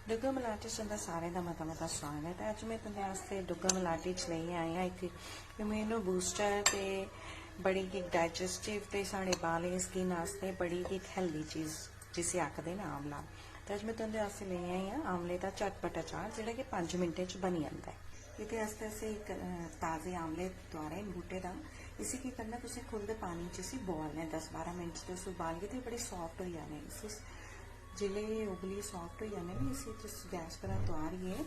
डुग्गा मलाटी च सारे का मता मता स्वागत है। अज मैं तुंदे वास्ते डुग्गा मलाटी च लेई आई हाँ एक इम्यूनो बूस्टर ते बड़ी एक डाइजेस्टिव ते साढ़े बालें स्किन वास्ते बड़ी एक हेल्दी चीज़ जिसे आखदे ना आंवला। तो अज मैं तुंदे वास्ते लेई आई हाँ आंवले का झटपट अचार जिहड़ा कि 5 मिनटें च बनी जाता है। ये वास्ते असें एक ताज़े आंवले द्वारा बूटे का इसी की करना तुसीं खुद पानी च इसी बोलना 10-12 मिनट तो उबाल के बड़े सॉफ्ट हो जाने। इस जिले उबली सॉफ्ट हो जाने ना इसी गैस पर उतारिए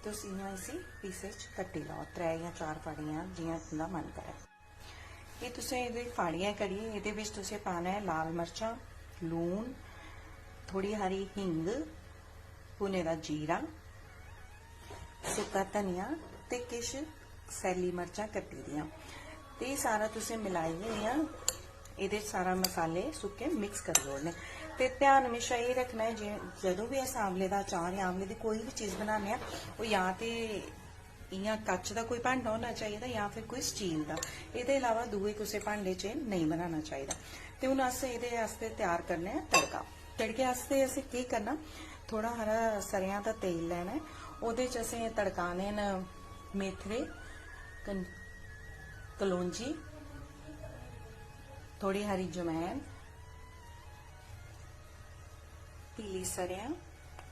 तो इसी पीसेज कट्टी लाओ 3 या 4 फाड़ियां जियां तुंदा मन करे। ये तुसें ये फाड़ियां करिए ये पाना है लाल मर्चा, लून, थोड़ी हरी हिंग, भुने दा जीरा, सुक्का धनिया ते किश सैली मर्चां कट्टी दियां ते सारा तुसें मिलाइए ये सारा मसाले सुके मिक्स कर ओड़ने। तो ध्यान हमेशा ये रखना है जो भी अस आंवले का अचार या आंवले की कोई भी चीज़ बनाने वो या तो इं कच का कोई भांडा होना चाहिए या फिर कोई स्टील का। ये अलावा दूए किसी भांडे च नहीं बनाना चाहिए। तो हूँ अस ये तैयार करने तड़का। तड़के वास्ते असें की करना थोड़ा हरा सरेआं का तेल लेना है वो असें तड़काने न मेथरे, कलौंजी, थोड़ी हरी जमैन, पीली सरेआं,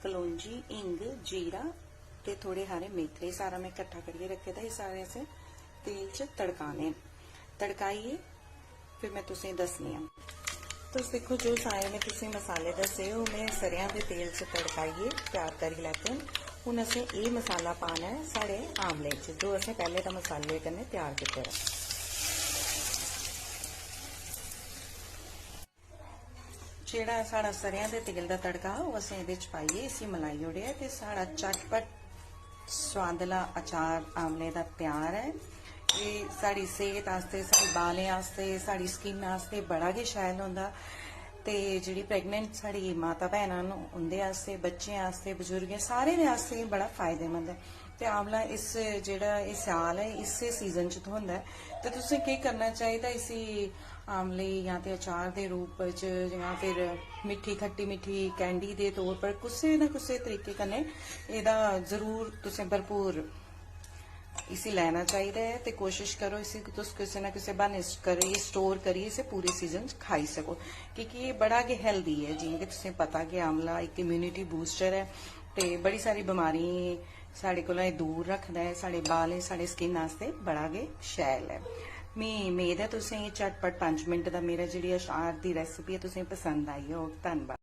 कलौंजी, इंग, जीरा ते थोड़े हरे मेथरे सारा मैं इकट्ठा करके रखे था। ये सारे असें तेल च तड़काने तड़काइए फिर मैं तुसें दसनी आं। तो देखो जो सारे में तुसें मसाले दसे वो मैं सरेआं दे तेल च तड़काइए तैयार करी लैते हैं। हुण असें ये मसाला पाना है साढ़े आंवले च जो असें पहले तो मसाले कन्नै तैयार कीते दा। जेड़ा साढ़ा सरेआं दे तेल का तड़का वो असें इहदे च पाइए इसी मलाई ओड़ेआ ते साढ़ा झटपट स्वादला अचार आंवले का तैयार है। ये साड़ी सेहत आस्ते, साढ़े बालें आस्ते, साड़ी स्किन आस्ते बड़ा गै शैल होंदा ते जिहड़ी प्रेगनेंट साड़ी माता भैनां न उंदे आस्ते, बच्चें आस्ते, बजुर्गें सारे दे आस्ते बड़ा फायदेमंद है। ते आंवला इस जेड़ा इस साल है इस सीजन च थोंदा है। तो तुसें केह् करना चाहिए इसी आंवले या तो अचार के रूप च या फिर मिठी खट्टी मिठी कैंडी के तौर पर कुछ ना कुछ तरीके कन्नै एदा जरूर तुसें भरपूर इसी लेना चाहिए है। तो कोशिश करो इसी तुस किसी ना किसी बहाने करिए स्टोर करिए इसे पूरे सीजन खाई सको क्योंकि ये बड़ा गै हेल्दी है। जियां कि तुसें पता कि आंवला एक इम्यूनिटी बूस्टर है तो बड़ी सारी बीमारी साढ़े कोला दूर रखता है। साढ़े बालें साढ़े स्किन आस्ते बड़ा गै शैल है। मी उम्मीद है तुसें झटपट 5 मिनट का मेरा जी अचार की रेसिपी है तुसें पसंद आई हो। धन्यवाद।